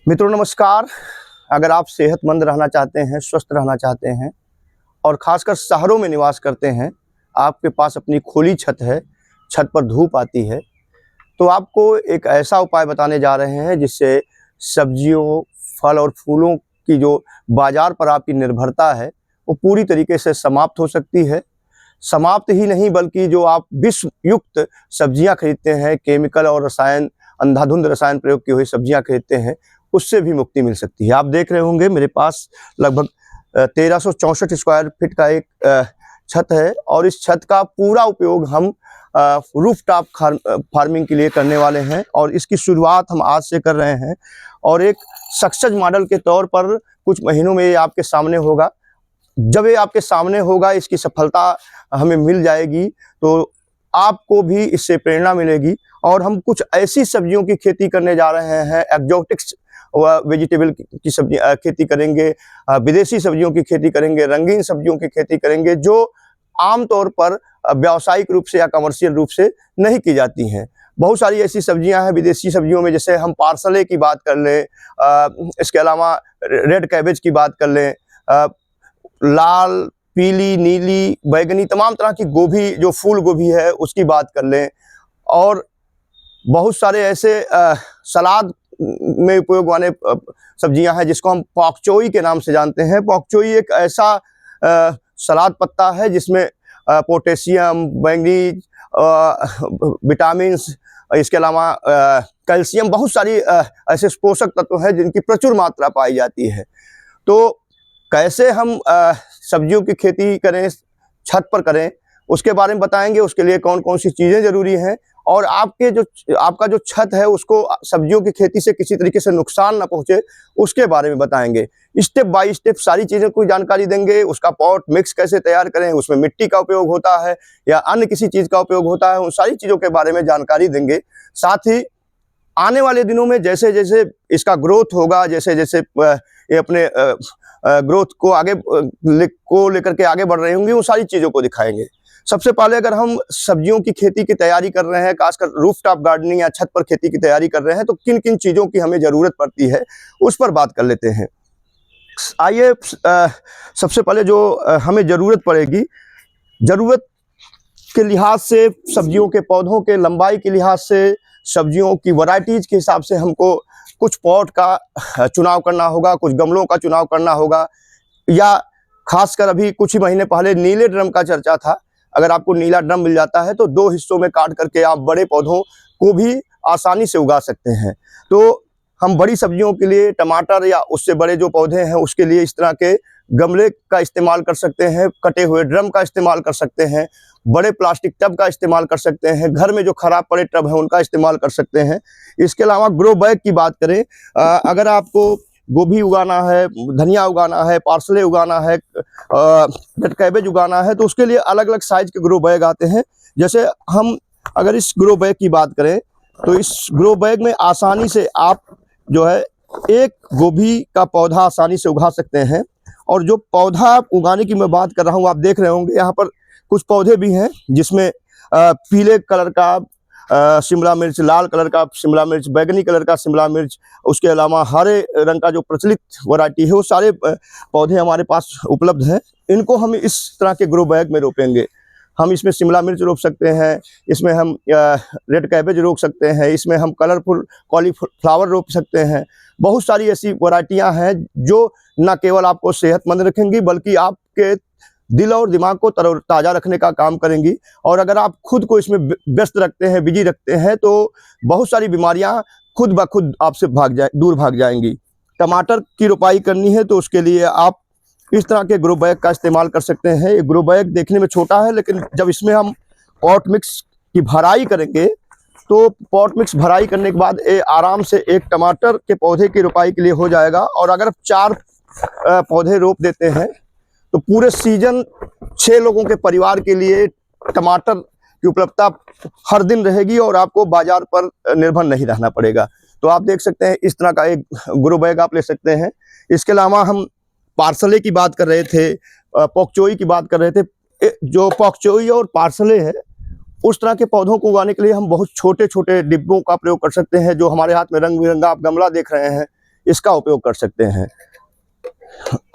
मित्रों नमस्कार। अगर आप सेहतमंद रहना चाहते हैं, स्वस्थ रहना चाहते हैं और ख़ासकर शहरों में निवास करते हैं, आपके पास अपनी खुली छत है, छत पर धूप आती है, तो आपको एक ऐसा उपाय बताने जा रहे हैं जिससे सब्जियों, फल और फूलों की जो बाज़ार पर आपकी निर्भरता है, वो पूरी तरीके से समाप्त हो सकती है। समाप्त ही नहीं बल्कि जो आप विष युक्त सब्जियां खरीदते हैं, केमिकल और रसायन, अंधाधुंध रसायन प्रयोग की हुई सब्जियां खरीदते हैं, उससे भी मुक्ति मिल सकती है। आप देख रहे होंगे मेरे पास लगभग 1364 स्क्वायर फीट का एक छत है और इस छत का पूरा उपयोग हम रूफटॉप फार्मिंग के लिए करने वाले हैं और इसकी शुरुआत हम आज से कर रहे हैं और एक सक्सेस मॉडल के तौर पर कुछ महीनों में ये आपके सामने होगा। जब ये आपके सामने होगा, इसकी सफलता हमें मिल जाएगी तो आपको भी इससे प्रेरणा मिलेगी और हम कुछ ऐसी सब्जियों की खेती करने जा रहे हैं, एक्जोटिक्स वेजिटेबल की सब्जी खेती करेंगे, विदेशी सब्जियों की खेती करेंगे, रंगीन सब्जियों की खेती करेंगे जो आमतौर पर व्यावसायिक रूप से या कमर्शियल रूप से नहीं की जाती हैं। बहुत सारी ऐसी सब्जियां हैं विदेशी सब्जियों में, जैसे हम पार्सले की बात कर लें, इसके अलावा रेड कैबेज की बात कर लें, लाल, पीली, नीली, बैगनी, तमाम तरह की गोभी, जो फूल गोभी है उसकी बात कर लें और बहुत सारे ऐसे सलाद में उपयोग वाले सब्जियां हैं जिसको हम पाक चोई के नाम से जानते हैं। पाक चोई एक ऐसा सलाद पत्ता है जिसमें पोटेशियम, मैंगनीज, विटामिन्स, इसके अलावा कैल्शियम, बहुत सारी ऐसे पोषक तत्व हैं जिनकी प्रचुर मात्रा पाई जाती है। तो कैसे हम सब्जियों की खेती करें, छत पर करें, उसके बारे में बताएंगे। उसके लिए कौन कौन सी चीज़ें ज़रूरी हैं और आपका जो छत है उसको सब्जियों की खेती से किसी तरीके से नुकसान ना पहुंचे, उसके बारे में बताएंगे। स्टेप बाय स्टेप सारी चीज़ों की जानकारी देंगे। उसका पॉट मिक्स कैसे तैयार करें, उसमें मिट्टी का उपयोग होता है या अन्य किसी चीज़ का उपयोग होता है, उन सारी चीज़ों के बारे में जानकारी देंगे। साथ ही आने वाले दिनों में जैसे जैसे इसका ग्रोथ होगा, जैसे जैसे ये अपने ग्रोथ को लेकर के आगे बढ़ रहे होंगे, उन सारी चीज़ों को दिखाएंगे। सबसे पहले अगर हम सब्जियों की खेती की तैयारी कर रहे हैं, खासकर रूफटॉप गार्डनिंग या छत पर खेती की तैयारी कर रहे हैं, तो किन किन चीज़ों की हमें ज़रूरत पड़ती है उस पर बात कर लेते हैं। आइए, सबसे पहले जो हमें ज़रूरत पड़ेगी, ज़रूरत के लिहाज से, सब्जियों के पौधों के लंबाई के लिहाज से, सब्जियों की वैरायटीज़ के हिसाब से हमको कुछ पॉट का चुनाव करना होगा, कुछ गमलों का चुनाव करना होगा, या खासकर अभी कुछ ही महीने पहले नीले ड्रम का चर्चा था। अगर आपको नीला ड्रम मिल जाता है तो 2 हिस्सों में काट करके आप बड़े पौधों को भी आसानी से उगा सकते हैं। तो हम बड़ी सब्जियों के लिए, टमाटर या उससे बड़े जो पौधे हैं उसके लिए इस तरह के गमले का इस्तेमाल कर सकते हैं, कटे हुए ड्रम का इस्तेमाल कर सकते हैं, बड़े प्लास्टिक टब का इस्तेमाल कर सकते हैं, घर में जो खराब पड़े टब हैं उनका इस्तेमाल कर सकते हैं। इसके अलावा ग्रो बैग की बात करें, अगर आपको गोभी उगाना है, धनिया उगाना है, पार्सले उगाना है, रेड कैबेज उगाना है, तो उसके लिए अलग अलग साइज के ग्रो बैग आते हैं। जैसे हम अगर इस ग्रो बैग की बात करें तो इस ग्रो बैग में आसानी से आप जो है एक गोभी का पौधा आसानी से उगा सकते हैं। और जो पौधा उगाने की मैं बात कर रहा हूँ, आप देख रहे होंगे यहाँ पर कुछ पौधे भी हैं जिसमें पीले कलर का शिमला मिर्च, लाल कलर का शिमला मिर्च, बैगनी कलर का शिमला मिर्च, उसके अलावा हरे रंग का जो प्रचलित वैरायटी है, वो सारे पौधे हमारे पास उपलब्ध हैं। इनको हम इस तरह के ग्रो बैग में रोपेंगे। हम इसमें शिमला मिर्च रोप सकते हैं, इसमें हम रेड कैबेज रोप सकते हैं, इसमें हम कलरफुल कॉलीफ्लावर रोप सकते हैं। बहुत सारी ऐसी वैरायटियां हैं जो न केवल आपको सेहतमंद रखेंगी बल्कि आपके दिल और दिमाग को ताज़ा रखने का काम करेंगी। और अगर आप खुद को इसमें व्यस्त रखते हैं, बिजी रखते हैं, तो बहुत सारी बीमारियां खुद ब खुद आपसे दूर भाग जाएंगी। टमाटर की रोपाई करनी है तो उसके लिए आप इस तरह के ग्रो बैग का इस्तेमाल कर सकते हैं। ये ग्रो बैग देखने में छोटा है, लेकिन जब इसमें हम पॉट मिक्स की भराई करेंगे तो पॉट मिक्स भराई करने के बाद ये आराम से एक टमाटर के पौधे की रोपाई के लिए हो जाएगा। और अगर 4 पौधे रोप देते हैं तो पूरे सीजन 6 लोगों के परिवार के लिए टमाटर की उपलब्धता हर दिन रहेगी और आपको बाजार पर निर्भर नहीं रहना पड़ेगा। तो आप देख सकते हैं इस तरह का एक ग्रो बैग आप ले सकते हैं। इसके अलावा हम पार्सले की बात कर रहे थे, पॉक चोई की बात कर रहे थे। जो पॉक चोई और पार्सले है, उस तरह के पौधों को उगाने के लिए हम बहुत छोटे छोटे डिब्बों का प्रयोग कर सकते हैं। जो हमारे हाथ में रंग बिरंगा आप गमला देख रहे हैं, इसका उपयोग कर सकते हैं।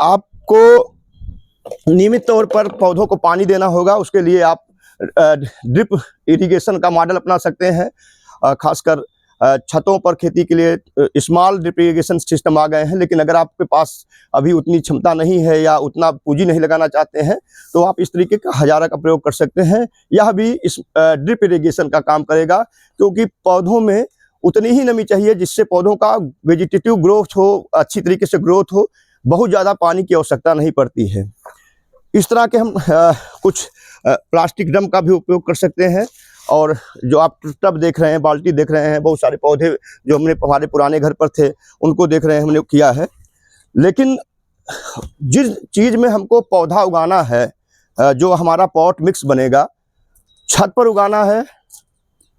आपको नियमित तौर पर पौधों को पानी देना होगा। उसके लिए आप ड्रिप इरिगेशन का मॉडल अपना सकते हैं। खासकर छतों पर खेती के लिए स्मॉल ड्रिप इरिगेशन सिस्टम आ गए हैं, लेकिन अगर आपके पास अभी उतनी क्षमता नहीं है या उतना पूंजी नहीं लगाना चाहते हैं तो आप इस तरीके का हजारा का प्रयोग कर सकते हैं। यह भी इस ड्रिप इरिगेशन का काम करेगा, क्योंकि पौधों में उतनी ही नमी चाहिए जिससे पौधों का वेजिटेटिव ग्रोथ हो, अच्छी तरीके से ग्रोथ हो, बहुत ज़्यादा पानी की आवश्यकता नहीं पड़ती है। इस तरह के हम कुछ प्लास्टिक ड्रम का भी उपयोग कर सकते हैं। और जो आप टब देख रहे हैं, बाल्टी देख रहे हैं, बहुत सारे पौधे जो हमने हमारे पुराने घर पर थे उनको देख रहे हैं, हमने किया है। लेकिन जिस चीज़ में हमको पौधा उगाना है, जो हमारा पॉट मिक्स बनेगा, छत पर उगाना है,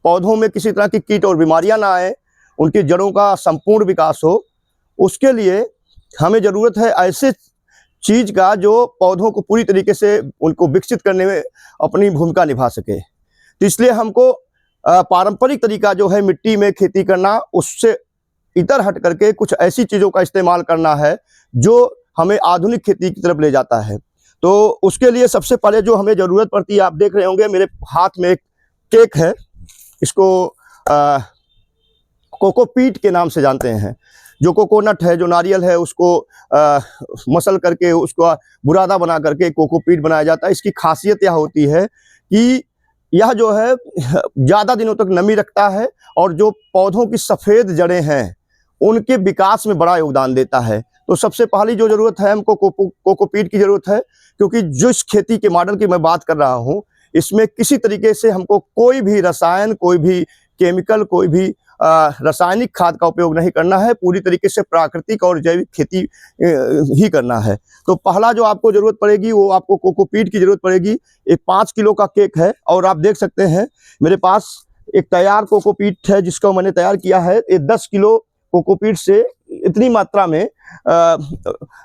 पौधों में किसी तरह की कीट और बीमारियां ना आए, उनकी जड़ों का संपूर्ण विकास हो, उसके लिए हमें ज़रूरत है ऐसे चीज़ का जो पौधों को पूरी तरीके से उनको विकसित करने में अपनी भूमिका निभा सके। तो इसलिए हमको पारंपरिक तरीका जो है मिट्टी में खेती करना, उससे इतर हट करके कुछ ऐसी चीज़ों का इस्तेमाल करना है जो हमें आधुनिक खेती की तरफ ले जाता है। तो उसके लिए सबसे पहले जो हमें ज़रूरत पड़ती है, आप देख रहे होंगे मेरे हाथ में एक केक है, इसको कोकोपीट के नाम से जानते हैं। जो कोकोनट है, जो नारियल है, उसको मसल करके उसको बुरादा बना करके कोकोपीट बनाया जाता है। इसकी खासियत यह होती है कि यह जो है ज़्यादा दिनों तक नमी रखता है और जो पौधों की सफ़ेद जड़ें हैं उनके विकास में बड़ा योगदान देता है। तो सबसे पहली जो ज़रूरत है हमको कोकोपीट की ज़रूरत है, क्योंकि जिस खेती के मॉडल की मैं बात कर रहा हूँ इसमें किसी तरीके से हमको कोई भी रसायन, कोई भी केमिकल, कोई भी रासायनिक खाद का उपयोग नहीं करना है। पूरी तरीके से प्राकृतिक और जैविक खेती ही करना है। तो पहला जो आपको ज़रूरत पड़ेगी वो आपको कोकोपीट की ज़रूरत पड़ेगी। एक 5 किलो का केक है और आप देख सकते हैं मेरे पास एक तैयार कोकोपीट है जिसको मैंने तैयार किया है। ये 10 किलो कोकोपीट से इतनी मात्रा में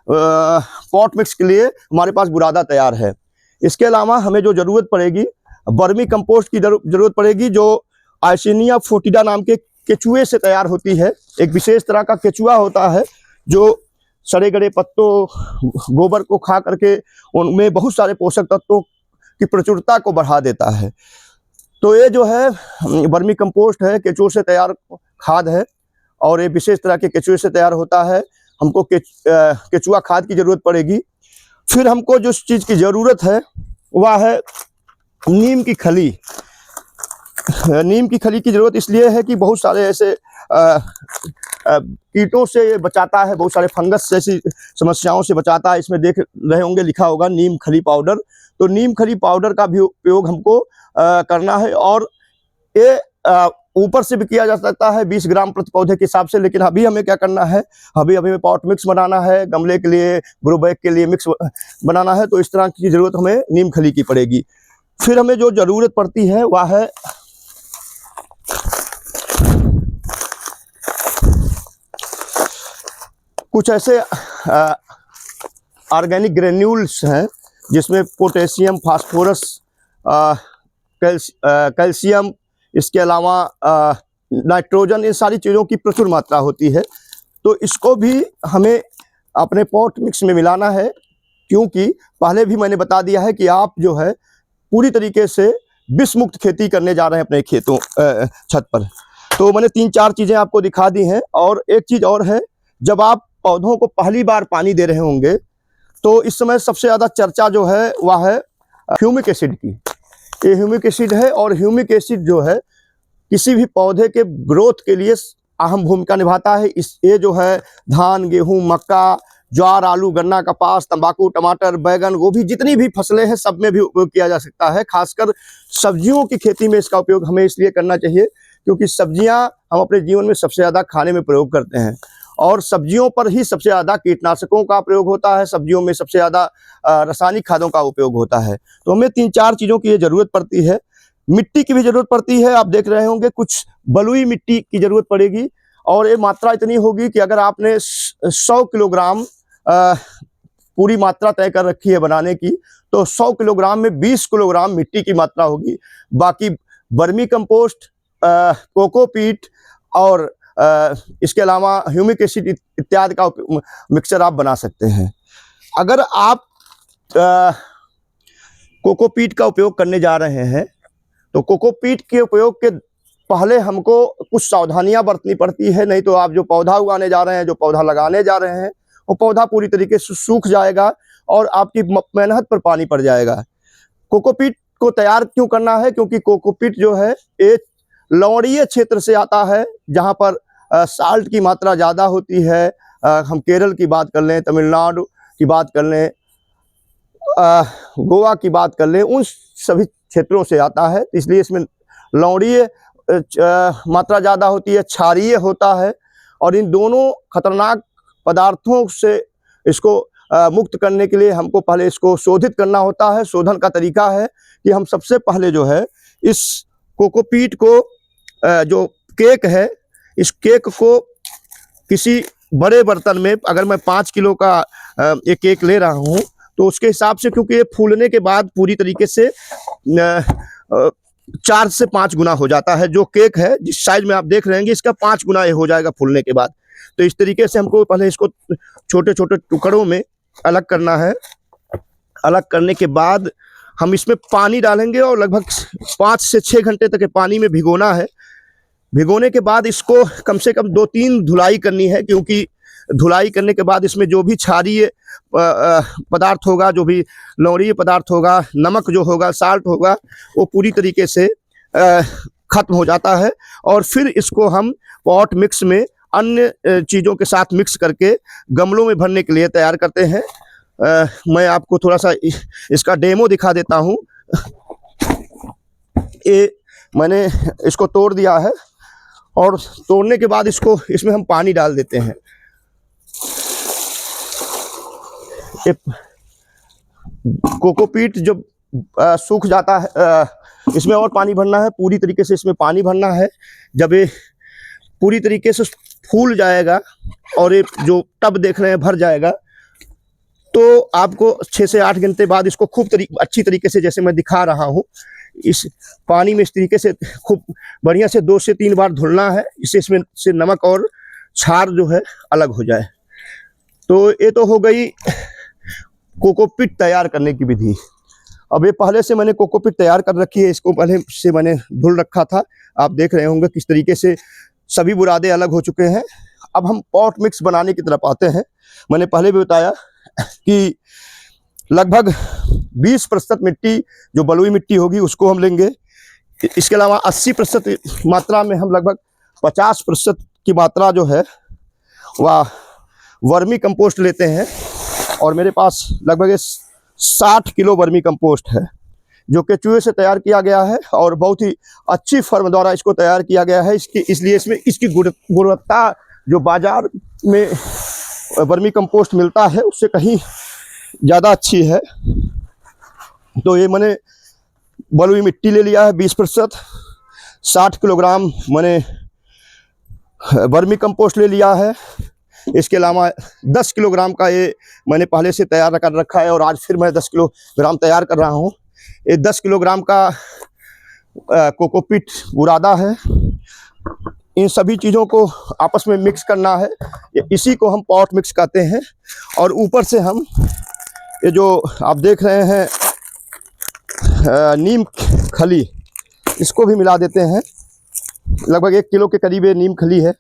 पॉट मिक्स के लिए हमारे पास बुरादा तैयार है। इसके अलावा हमें जो ज़रूरत पड़ेगी, वर्मी कंपोस्ट की ज़रूरत पड़ेगी, जो आइसिनिया फोर्टिडा नाम के केचुए से तैयार होती है। एक विशेष तरह का केचुआ होता है जो सड़े गड़े पत्तों, गोबर को खा करके उनमें बहुत सारे पोषक तत्वों की प्रचुरता को बढ़ा देता है। तो ये जो है वर्मी कंपोस्ट है, केचुओं से तैयार खाद है और ये विशेष तरह के केचुए से तैयार होता है। हमको केचुआ खाद की ज़रूरत पड़ेगी। फिर हमको जिस चीज़ की ज़रूरत है वह है नीम की खली। नीम की खली की ज़रूरत इसलिए है कि बहुत सारे ऐसे कीटों से ये बचाता है, बहुत सारे फंगस जैसी समस्याओं से बचाता है। इसमें देख रहे होंगे लिखा होगा नीम खली पाउडर। तो नीम खली पाउडर का भी उपयोग हमको करना है और ये ऊपर से भी किया जा सकता है 20 ग्राम प्रति पौधे के हिसाब से। लेकिन अभी हमें क्या करना है, अभी हमें पॉट मिक्स बनाना है, गमले के लिए, ग्रो बैग के लिए मिक्स बनाना है। तो इस तरह की ज़रूरत हमें नीम खली की पड़ेगी। फिर हमें जो ज़रूरत पड़ती है वह है कुछ ऐसे ऑर्गेनिक ग्रेन्यूल्स हैं जिसमें पोटेशियम, फास्फोरस, कैल्शियम, इसके अलावा नाइट्रोजन, इन सारी चीज़ों की प्रचुर मात्रा होती है। तो इसको भी हमें अपने पॉट मिक्स में मिलाना है, क्योंकि पहले भी मैंने बता दिया है कि आप जो है पूरी तरीके से विष मुक्त खेती करने जा रहे हैं अपने खेतों छत पर। तो मैंने 3-4 चीज़ें आपको दिखा दी हैं। और एक चीज़ और है, जब आप पौधों को पहली बार पानी दे रहे होंगे तो इस समय सबसे ज़्यादा चर्चा जो है वह है ह्यूमिक एसिड की। ये ह्यूमिक एसिड है और ह्यूमिक एसिड जो है किसी भी पौधे के ग्रोथ के लिए अहम भूमिका निभाता है। ये जो है धान, गेहूँ, मक्का, ज्वार, आलू, गन्ना, कपास, तंबाकू, टमाटर, बैगन, गोभी, जितनी भी फसलें हैं सब में भी उपयोग किया जा सकता है। खासकर सब्जियों की खेती में इसका उपयोग हमें इसलिए करना चाहिए क्योंकि सब्जियां हम अपने जीवन में सबसे ज़्यादा खाने में प्रयोग करते हैं और सब्जियों पर ही सबसे ज़्यादा कीटनाशकों का प्रयोग होता है, सब्जियों में सबसे ज़्यादा रासायनिक खादों का उपयोग होता है। तो हमें 3-4 चीज़ों की ज़रूरत पड़ती है। मिट्टी की भी ज़रूरत पड़ती है। आप देख रहे होंगे कुछ बलुई मिट्टी की ज़रूरत पड़ेगी और ये मात्रा इतनी होगी कि अगर आपने 100 किलोग्राम पूरी मात्रा तय कर रखी है बनाने की, तो 100 किलोग्राम में 20 किलोग्राम मिट्टी की मात्रा होगी। बाकी वर्मी कंपोस्ट, कोकोपीट और इसके अलावा ह्यूमिक एसिड इत्यादि का मिक्सचर आप बना सकते हैं। अगर आप कोकोपीट का उपयोग करने जा रहे हैं तो कोकोपीट के उपयोग के पहले हमको कुछ सावधानियां बरतनी पड़ती है, नहीं तो आप जो पौधा उगाने जा रहे हैं, जो पौधा लगाने जा रहे हैं, वो पौधा पूरी तरीके से सूख जाएगा और आपकी मेहनत पर पानी पड़ जाएगा। कोकोपीट को तैयार क्यों करना है? क्योंकि कोकोपीट जो है एक लवणीय क्षेत्र से आता है, जहाँ पर साल्ट की मात्रा ज़्यादा होती है। हम केरल की बात कर लें, तमिलनाडु की बात कर लें, गोवा की बात कर लें, उन सभी क्षेत्रों से आता है। इसलिए इसमें लवणीय मात्रा ज़्यादा होती है, क्षारीय होता है, और इन दोनों खतरनाक पदार्थों से इसको मुक्त करने के लिए हमको पहले इसको शोधित करना होता है। शोधन का तरीका है कि हम सबसे पहले जो है इस कोकोपीट को जो केक है, इस केक को किसी बड़े बर्तन में, अगर मैं 5 किलो का एक केक ले रहा हूँ तो उसके हिसाब से, क्योंकि ये फूलने के बाद पूरी तरीके से 4 से 5 गुना हो जाता है। जो केक है जिस साइज में आप देख रहे हैं, इसका 5 गुना ये हो जाएगा फूलने के बाद। तो इस तरीके से हमको पहले इसको छोटे छोटे टुकड़ों में अलग करना है। अलग करने के बाद हम इसमें पानी डालेंगे और लगभग 5 से 6 घंटे तक पानी में भिगोना है। भिगोने के बाद इसको कम से कम 2-3 धुलाई करनी है, क्योंकि धुलाई करने के बाद इसमें जो भी क्षारीय पदार्थ होगा, जो भी लवणीय पदार्थ होगा, नमक जो होगा, साल्ट होगा, वो पूरी तरीके से खत्म हो जाता है। और फिर इसको हम पॉट मिक्स में अन्य चीज़ों के साथ मिक्स करके गमलों में भरने के लिए तैयार करते हैं। मैं आपको थोड़ा सा इसका डेमो दिखा देता हूँ। ये मैंने इसको तोड़ दिया है और तोड़ने के बाद इसको इसमें हम पानी डाल देते हैं। कोकोपीट जब सूख जाता है, इसमें और पानी भरना है, पूरी तरीके से इसमें पानी भरना है। जब ये पूरी तरीके से फूल जाएगा और ये जो टब देख रहे हैं भर जाएगा, तो आपको 6 से 8 घंटे बाद इसको खूब अच्छी तरीके से, जैसे मैं दिखा रहा हूँ, इस पानी में इस तरीके से खूब बढ़िया से 2 से 3 बार धुलना है, इससे इसमें से नमक और क्षार जो है अलग हो जाए। तो ये तो हो गई कोकोपीट तैयार करने की विधि। अब ये पहले से मैंने कोकोपीट तैयार कर रखी है, इसको पहले से मैंने धुल रखा था। आप देख रहे होंगे किस तरीके से सभी बुरादे अलग हो चुके हैं। अब हम पॉट मिक्स बनाने की तरफ आते हैं। मैंने पहले भी बताया कि लगभग 20% मिट्टी जो बलुई मिट्टी होगी उसको हम लेंगे। इसके अलावा 80% मात्रा में हम लगभग 50% की मात्रा जो है वह वर्मी कंपोस्ट लेते हैं। और मेरे पास लगभग 60 किलो वर्मी कंपोस्ट है, जो कि चूहे से तैयार किया गया है और बहुत ही अच्छी फर्म द्वारा इसको तैयार किया गया है। इसलिए इसमें इसकी गुणवत्ता जो बाजार में वर्मी कंपोस्ट मिलता है उससे कहीं ज़्यादा अच्छी है। तो ये मैंने बलुई मिट्टी ले लिया है 20%, 60 किलोग्राम मैंने वर्मी कंपोस्ट ले लिया है। इसके अलावा 10 किलोग्राम का ये मैंने पहले से तैयार कर रखा है और आज फिर मैं 10 किलोग्राम तैयार कर रहा हूँ। ये 10 किलोग्राम का कोकोपीट बुरादा है। इन सभी चीज़ों को आपस में मिक्स करना है, इसी को हम पॉट मिक्स कहते हैं। और ऊपर से हम ये जो आप देख रहे हैं नीम खली, इसको भी मिला देते हैं। लगभग 1 किलो के करीब ये नीम खली है।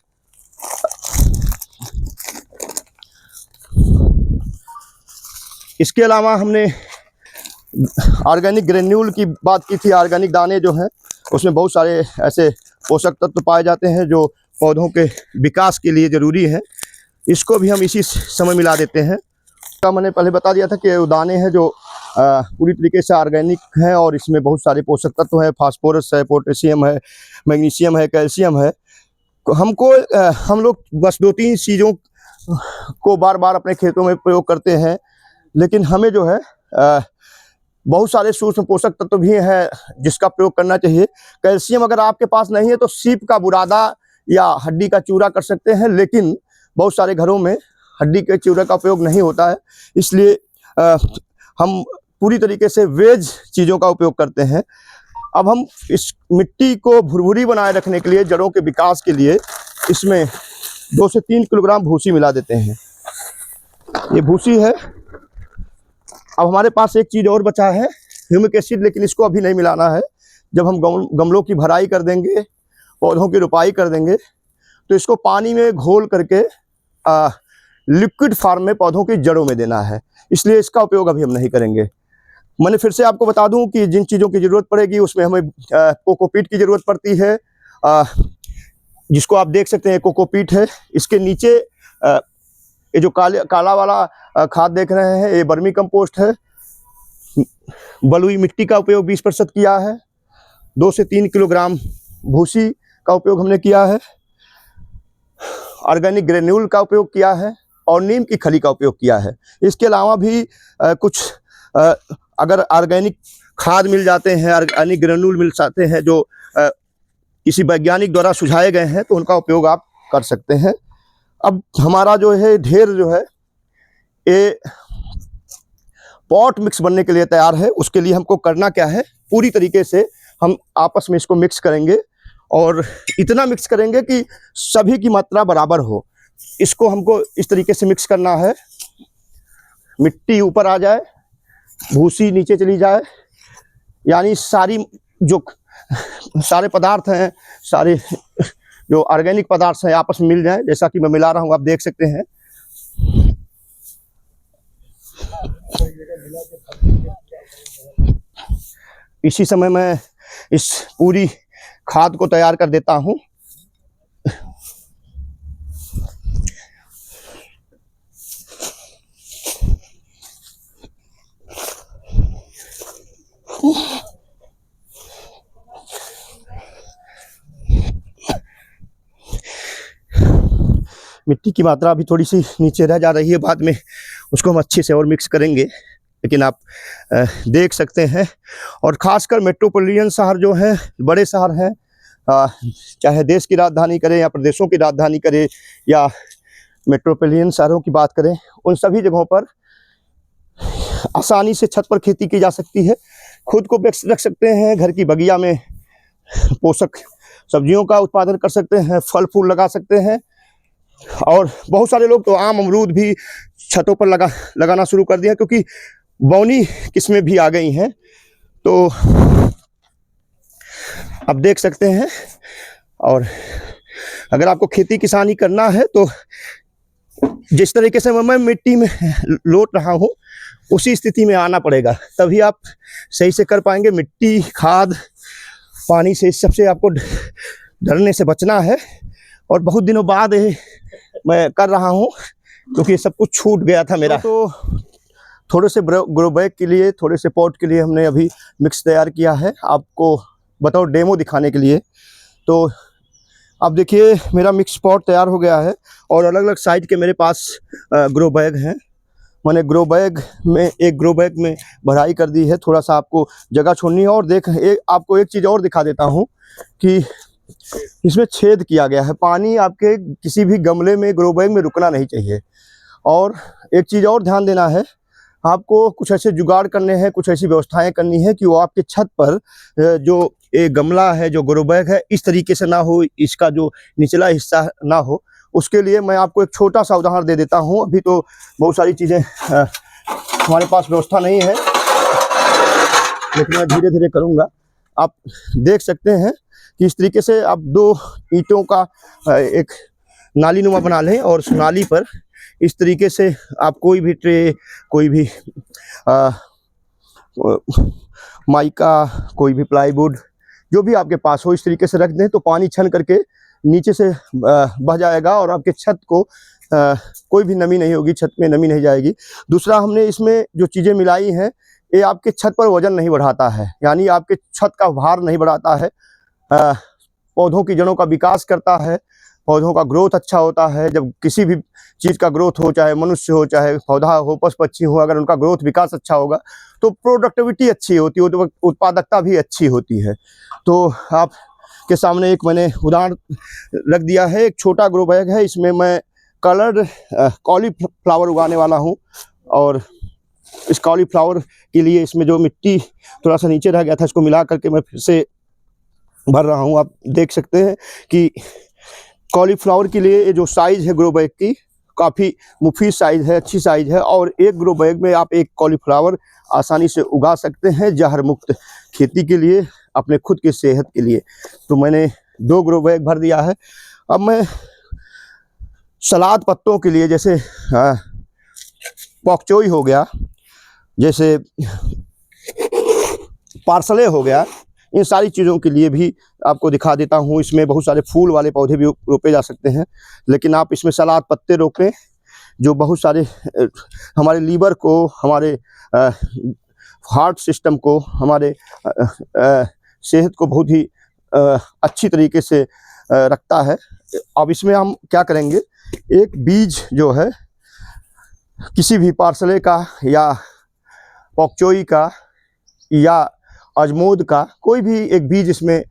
इसके अलावा हमने ऑर्गेनिक ग्रेन्यूल की बात की थी। ऑर्गेनिक दाने जो हैं उसमें बहुत सारे ऐसे पोषक तत्व पाए जाते हैं जो पौधों के विकास के लिए ज़रूरी हैं। इसको भी हम इसी समय मिला देते हैं। तो मैंने पहले बता दिया था कि वो दाने हैं जो पूरी तरीके से ऑर्गेनिक हैं और इसमें बहुत सारे पोषक तत्व हैं। फास्फोरस है, पोटेशियम है, मैग्नीशियम है, कैल्शियम है। हम लोग बस 2-3 चीज़ों को बार बार अपने खेतों में प्रयोग करते हैं, लेकिन हमें जो है बहुत सारे सूक्ष्म पोषक तत्व भी हैं जिसका प्रयोग करना चाहिए। कैल्शियम अगर आपके पास नहीं है तो सीप का बुरादा या हड्डी का चूरा कर सकते हैं, लेकिन बहुत सारे घरों में हड्डी के चूरे का उपयोग नहीं होता है। इसलिए हम पूरी तरीके से वेज चीज़ों का उपयोग करते हैं। अब हम इस मिट्टी को भुरभुरी बनाए रखने के लिए, जड़ों के विकास के लिए इसमें 2 से 3 किलोग्राम भूसी मिला देते हैं। ये भूसी है। अब हमारे पास एक चीज़ और बचा है, ह्यूमिक एसिड, लेकिन इसको अभी नहीं मिलाना है। जब हम गमलों की भराई कर देंगे, पौधों की रुपाई कर देंगे, तो इसको पानी में घोल करके लिक्विड फॉर्म में पौधों की जड़ों में देना है, इसलिए इसका उपयोग अभी हम नहीं करेंगे। मैंने फिर से आपको बता दूं कि जिन चीज़ों की ज़रूरत पड़ेगी उसमें हमें कोकोपीट की ज़रूरत पड़ती है, जिसको आप देख सकते हैं कोकोपीट है। इसके नीचे ये जो काला वाला खाद देख रहे हैं, ये वर्मी कंपोस्ट है। बलुई मिट्टी का उपयोग 20% किया है। 2 से 3 किलोग्राम भूसी का उपयोग हमने किया है। ऑर्गेनिक ग्रेन्यूल का उपयोग किया है और नीम की खली का उपयोग किया है। इसके अलावा भी कुछ अगर ऑर्गेनिक खाद मिल जाते हैं, ऑर्गेनिक ग्रेन्यूल मिल जाते हैं जो किसी वैज्ञानिक द्वारा सुझाए गए हैं, तो उनका उपयोग आप कर सकते हैं। अब हमारा जो है ढेर जो है ये पॉट मिक्स बनने के लिए तैयार है। उसके लिए हमको करना क्या है, पूरी तरीके से हम आपस में इसको मिक्स करेंगे और इतना मिक्स करेंगे कि सभी की मात्रा बराबर हो। इसको हमको इस तरीके से मिक्स करना है, मिट्टी ऊपर आ जाए, भूसी नीचे चली जाए, यानी सारे पदार्थ हैं, सारे जो ऑर्गेनिक पदार्थ हैं आपस में मिल जाएं। जैसा कि मैं मिला रहा हूँ, आप देख सकते हैं। इसी समय मैं इस पूरी खाद को तैयार कर देता हूँ। मिट्टी की मात्रा अभी थोड़ी सी नीचे रह जा रही है, बाद में उसको हम अच्छे से और मिक्स करेंगे, लेकिन आप देख सकते हैं। और ख़ासकर मेट्रोपॉलिटन शहर जो हैं, बड़े शहर हैं, चाहे देश की राजधानी करें या प्रदेशों की राजधानी करें या मेट्रोपॉलिटन शहरों की बात करें, उन सभी जगहों पर आसानी से छत पर खेती की जा सकती है। खुद को रख सकते हैं, घर की बगिया में पोषक सब्जियों का उत्पादन कर सकते हैं, फल फूल लगा सकते हैं। और बहुत सारे लोग तो आम अमरूद भी छतों पर लगाना शुरू कर दिया, क्योंकि बौनी किस्में भी आ गई हैं। तो आप देख सकते हैं। और अगर आपको खेती किसानी करना है तो जिस तरीके से मैं मिट्टी में लौट रहा हूँ, उसी स्थिति में आना पड़ेगा, तभी आप सही से कर पाएंगे। मिट्टी, खाद, पानी से इस सबसे आपको डरने से बचना है। और बहुत दिनों बाद मैं कर रहा हूँ, क्योंकि सब कुछ छूट गया था मेरा। तो थोड़े से ग्रो बैग के लिए, थोड़े से पॉट के लिए हमने अभी मिक्स तैयार किया है, आपको बताओ डेमो दिखाने के लिए। तो आप देखिए, मेरा मिक्स पॉट तैयार हो गया है और अलग अलग साइज के मेरे पास ग्रो बैग हैं। मैंने एक ग्रो बैग में भराई कर दी है। थोड़ा सा आपको जगह छोड़नी है। और आपको एक चीज़ और दिखा देता हूँ कि इसमें छेद किया गया है। पानी आपके किसी भी गमले में, ग्रो बैग में रुकना नहीं चाहिए। और एक चीज़ और ध्यान देना है, आपको कुछ ऐसे जुगाड़ करने हैं, कुछ ऐसी व्यवस्थाएं करनी है कि वो आपके छत पर जो एक गमला है, जो ग्रो बैग है, इस तरीके से ना हो, इसका जो निचला हिस्सा ना हो। उसके लिए मैं आपको एक छोटा सा उदाहरण दे देता हूँ। अभी तो बहुत सारी चीज़ें हमारे पास व्यवस्था नहीं है, लेकिन मैं धीरे धीरे करूँगा। आप देख सकते हैं कि इस तरीके से आप 2 ईंटों का एक नाली नुमा बना लें और उस नाली पर इस तरीके से आप कोई भी ट्रे, कोई भी माइका, कोई भी प्लाईवुड, जो भी आपके पास हो, इस तरीके से रख दें तो पानी छन करके नीचे से बह जाएगा और आपके छत को कोई भी नमी नहीं होगी, छत में नमी नहीं जाएगी। दूसरा, हमने इसमें जो चीज़ें मिलाई हैं, ये आपके छत पर वजन नहीं बढ़ाता है, यानी आपके छत का भार नहीं बढ़ाता है। पौधों की जड़ों का विकास करता है, पौधों का ग्रोथ अच्छा होता है। जब किसी भी चीज़ का ग्रोथ हो, चाहे मनुष्य हो, चाहे पौधा हो, पशु पक्षी हो, अगर उनका ग्रोथ विकास अच्छा होगा तो प्रोडक्टिविटी अच्छी होती है, तो उत्पादकता भी अच्छी होती है। तो आपके सामने एक मैंने उदाहरण रख दिया है। एक छोटा ग्रो बैग है, इसमें मैं कलर्ड कॉलीफ्लावर उगाने वाला हूँ। और इस कॉलीफ्लावर के लिए इसमें जो मिट्टी थोड़ा सा नीचे रह गया था, इसको मिला करके मैं फिर से भर रहा हूँ। आप देख सकते हैं कि कॉलीफ्लावर के लिए ये जो साइज़ है ग्रो बैग की, काफ़ी मुफीद साइज़ है, अच्छी साइज़ है। और एक ग्रो बैग में आप एक कॉलीफ्लावर आसानी से उगा सकते हैं, जहर मुक्त खेती के लिए, अपने खुद की सेहत के लिए। तो मैंने 2 ग्रो बैग भर दिया है। अब मैं सलाद पत्तों के लिए, जैसे पॉक चोई हो गया, जैसे पार्सले हो गया, इन सारी चीज़ों के लिए भी आपको दिखा देता हूँ। इसमें बहुत सारे फूल वाले पौधे भी रोपे जा सकते हैं, लेकिन आप इसमें सलाद पत्ते रोपें, जो बहुत सारे हमारे लीवर को, हमारे हार्ट सिस्टम को, हमारे सेहत को बहुत ही अच्छी तरीके से रखता है। अब इसमें हम क्या करेंगे, एक बीज जो है किसी भी पार्सले का या पॉकचोई का या अजमोद का, कोई भी एक बीज इसमें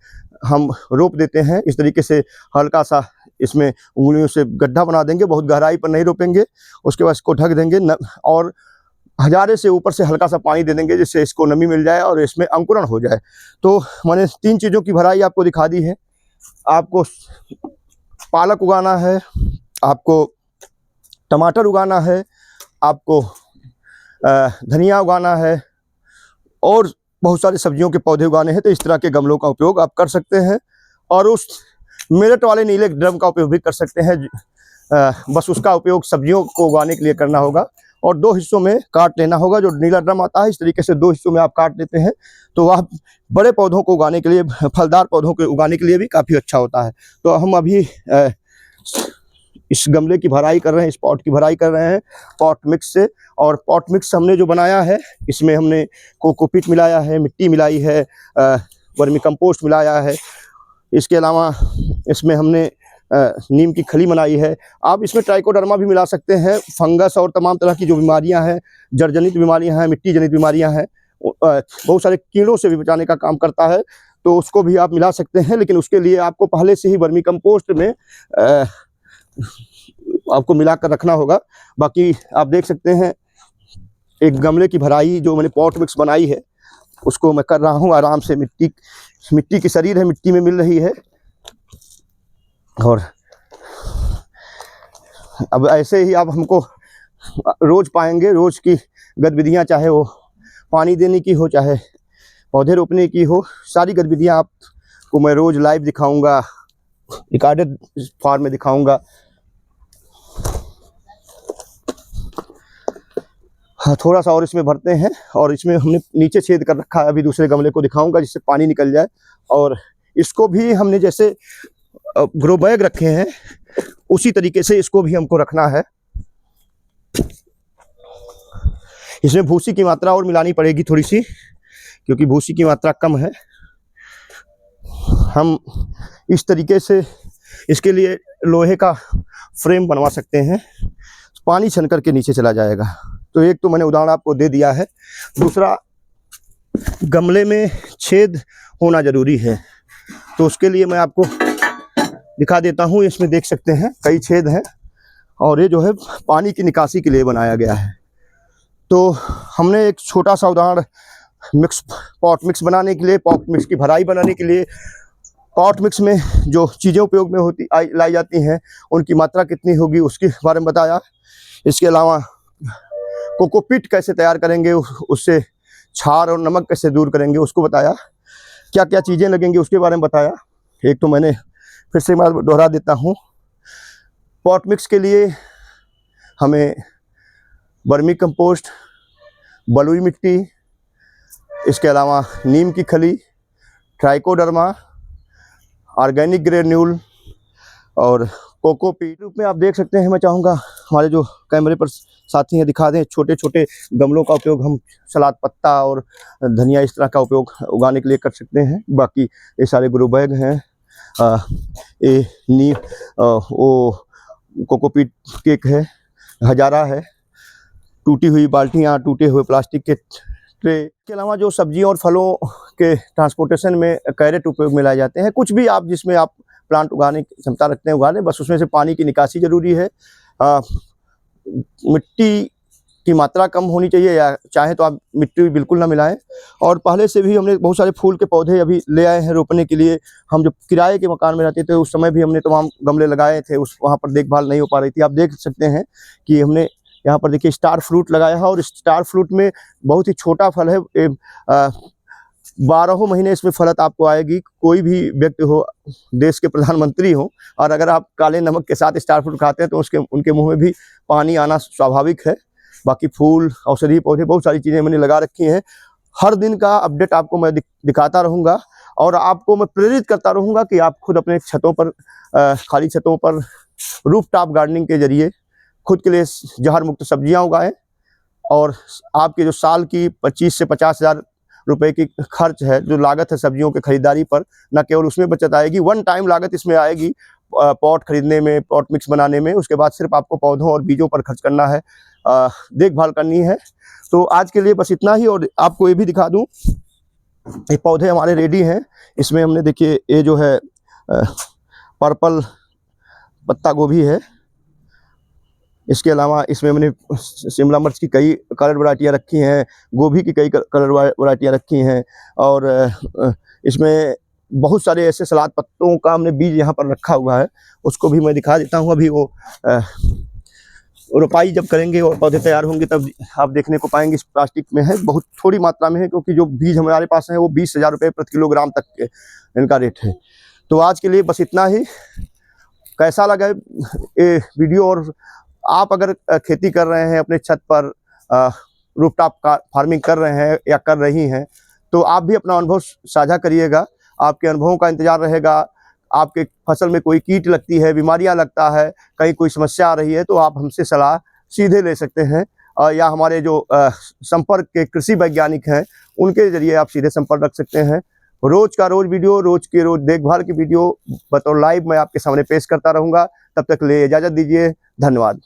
हम रोप देते हैं। इस तरीके से हल्का सा इसमें उंगलियों से गड्ढा बना देंगे, बहुत गहराई पर नहीं रोपेंगे। उसके बाद इसको ढक देंगे और हजारे से ऊपर से हल्का सा पानी दे देंगे, जिससे इसको नमी मिल जाए और इसमें अंकुरण हो जाए। तो मैंने 3 चीज़ों की भराई आपको दिखा दी है। आपको पालक उगाना है, आपको टमाटर उगाना है, आपको धनिया उगाना है और बहुत सारी सब्जियों के पौधे उगाने हैं, तो इस तरह के गमलों का उपयोग आप कर सकते हैं। और उस मेरठ वाले नीले ड्रम का उपयोग भी कर सकते हैं। बस उसका उपयोग सब्जियों को उगाने के लिए करना होगा और 2 हिस्सों में काट लेना होगा। जो नीला ड्रम आता है, इस तरीके से 2 हिस्सों में आप काट लेते हैं, तो वह बड़े पौधों को उगाने के लिए, फलदार पौधों को उगाने के लिए भी काफ़ी अच्छा होता है। तो हम अभी इस गमले की भराई कर रहे हैं, इस पॉट की भराई कर रहे हैं पॉट मिक्स से। और पॉट मिक्स हमने जो बनाया है, इसमें हमने कोकोपीट मिलाया है, मिट्टी मिलाई है, वर्मी कंपोस्ट मिलाया है। इसके अलावा इसमें हमने नीम की खली बनाई है। आप इसमें ट्राइकोडर्मा भी मिला सकते हैं। फंगस और तमाम तरह की जो बीमारियां हैं, जड़ जनित बीमारियां हैं, मिट्टी जनित बीमारियां हैं, बहुत सारे कीड़ों से भी बचाने का काम करता है, तो उसको भी आप मिला सकते हैं। लेकिन उसके लिए आपको पहले से ही वर्मी कंपोस्ट में आपको मिलाकर रखना होगा। बाकी आप देख सकते हैं, एक गमले की भराई जो मैंने पॉट मिक्स बनाई है, उसको मैं कर रहा हूँ आराम से। मिट्टी की शरीर है, मिट्टी में मिल रही है। और अब ऐसे ही आप हमको रोज़ पाएंगे। रोज़ की गतिविधियाँ, चाहे वो पानी देने की हो, चाहे पौधे रोपने की हो, सारी गतिविधियाँ आपको मैं रोज़ लाइव दिखाऊंगा, रिकॉर्डेड फॉर्म में दिखाऊंगा। हाँ, थोड़ा सा और इसमें भरते हैं और इसमें हमने नीचे छेद कर रखा है। अभी दूसरे गमले को दिखाऊंगा, जिससे पानी निकल जाए। और इसको भी हमने जैसे ग्रो बैग रखे हैं, उसी तरीके से इसको भी हमको रखना है। इसमें भूसी की मात्रा और मिलानी पड़ेगी थोड़ी सी, क्योंकि भूसी की मात्रा कम है। हम इस तरीके से इसके लिए लोहे का फ्रेम बनवा सकते हैं, पानी छन करके नीचे चला जाएगा। तो एक तो मैंने उदाहरण आपको दे दिया है। दूसरा, गमले में छेद होना ज़रूरी है, तो उसके लिए मैं आपको दिखा देता हूँ। इसमें देख सकते हैं कई छेद हैं, और ये जो है पानी की निकासी के लिए बनाया गया है। तो हमने एक छोटा सा उदाहरण पॉट मिक्स बनाने के लिए, पॉट मिक्स की भराई बनाने के लिए, पॉट मिक्स में जो चीज़ें उपयोग में लाई जाती हैं, उनकी मात्रा कितनी होगी, उसके बारे में बताया। इसके अलावा कोकोपीट कैसे तैयार करेंगे, उससे क्षार और नमक कैसे दूर करेंगे, उसको बताया। क्या क्या चीज़ें लगेंगी, उसके बारे में बताया। एक तो मैंने फिर से मैं दोहरा देता हूँ। पॉट मिक्स के लिए हमें वर्मी कंपोस्ट, बलुई मिट्टी, इसके अलावा नीम की खली, ट्राइकोडर्मा, ऑर्गेनिक ग्रेन्यूल और कोकोपीट रूप में आप देख सकते हैं। मैं चाहूँगा हमारे जो कैमरे पर साथी हैं दिखा दें। छोटे छोटे गमलों का उपयोग हम सलाद पत्ता और धनिया इस तरह का उपयोग उगाने के लिए कर सकते हैं। बाकी ये सारे ग्रो बैग हैं, ये नीम, वो कोकोपीट केक है, हजारा है, टूटी हुई बाल्टियाँ, टूटे हुए प्लास्टिक के ट्रे के अलावा जो सब्जियों और फलों के ट्रांसपोर्टेशन में कैरेट उपयोग में लाए जाते हैं। कुछ भी आप जिसमें आप प्लांट उगाने की क्षमता रखते हैं उगा लें, बस उसमें से पानी की निकासी ज़रूरी है। मिट्टी की मात्रा कम होनी चाहिए, या चाहे तो आप मिट्टी बिल्कुल ना मिलाएं। और पहले से भी हमने बहुत सारे फूल के पौधे अभी ले आए हैं रोपने के लिए। हम जब किराए के मकान में रहते थे उस समय भी हमने तमाम गमले लगाए थे, वहाँ पर देखभाल नहीं हो पा रही थी। आप देख सकते हैं कि हमने यहाँ पर देखिए स्टार फ्रूट लगाया है, और स्टार फ्रूट में बहुत ही छोटा फल है। 12 महीने इसमें फलत आपको आएगी। कोई भी व्यक्ति हो, देश के प्रधानमंत्री हो, और अगर आप काले नमक के साथ स्टार फ्रूट खाते हैं तो उनके मुंह में भी पानी आना स्वाभाविक है। बाकी फूल, औषधि पौधे, बहुत सारी चीज़ें मैंने लगा रखी हैं। हर दिन का अपडेट आपको मैं दिखाता रहूँगा, और आपको मैं प्रेरित करता रहूँगा कि आप खुद अपने छतों पर, खाली छतों पर रूफ टॉप गार्डनिंग के जरिए खुद के लिए जहर मुक्त सब्जियां उगाएं। और आपके जो साल की 25 से 50,000 रुपए की खर्च है, जो लागत है सब्जियों की खरीदारी पर, न केवल उसमें बचत आएगी, वन टाइम लागत इसमें आएगी पॉट खरीदने में, पॉट मिक्स बनाने में। उसके बाद सिर्फ आपको पौधों और बीजों पर खर्च करना है, देखभाल करनी है। तो आज के लिए बस इतना ही। और आपको ये भी दिखा दूं, ये पौधे हमारे रेडी हैं। इसमें हमने देखिए ये जो है पर्पल पत्ता गोभी है। इसके अलावा इसमें मैंने शिमला मिर्च की कई कलर वैरायटियाँ रखी हैं, गोभी की कई कलर वैरायटियाँ रखी हैं, और इसमें बहुत सारे ऐसे सलाद पत्तों का हमने बीज यहाँ पर रखा हुआ है। उसको भी मैं दिखा देता हूँ। अभी वो रोपाई जब करेंगे और पौधे तैयार होंगे तब आप देखने को पाएंगे। इस प्लास्टिक में है, बहुत थोड़ी मात्रा में है, क्योंकि जो बीज हमारे पास है वो 20,000 रुपये प्रति किलोग्राम तक के इनका रेट है। तो आज के लिए बस इतना ही। कैसा लगा ये वीडियो, और आप अगर खेती कर रहे हैं अपने छत पर, रूफटॉप का फार्मिंग कर रहे हैं या कर रही हैं, तो आप भी अपना अनुभव साझा करिएगा। आपके अनुभवों का इंतजार रहेगा। आपके फसल में कोई कीट लगती है, बीमारियां लगता है, कहीं कोई समस्या आ रही है, तो आप हमसे सलाह सीधे ले सकते हैं, या हमारे जो संपर्क के कृषि वैज्ञानिक हैं उनके जरिए आप सीधे संपर्क रख सकते हैं। रोज का रोज वीडियो, रोज के रोज देखभाल की वीडियो बतौर लाइव मैं आपके सामने पेश करता रहूँगा। तब तक ले इजाज़त दीजिए। धन्यवाद।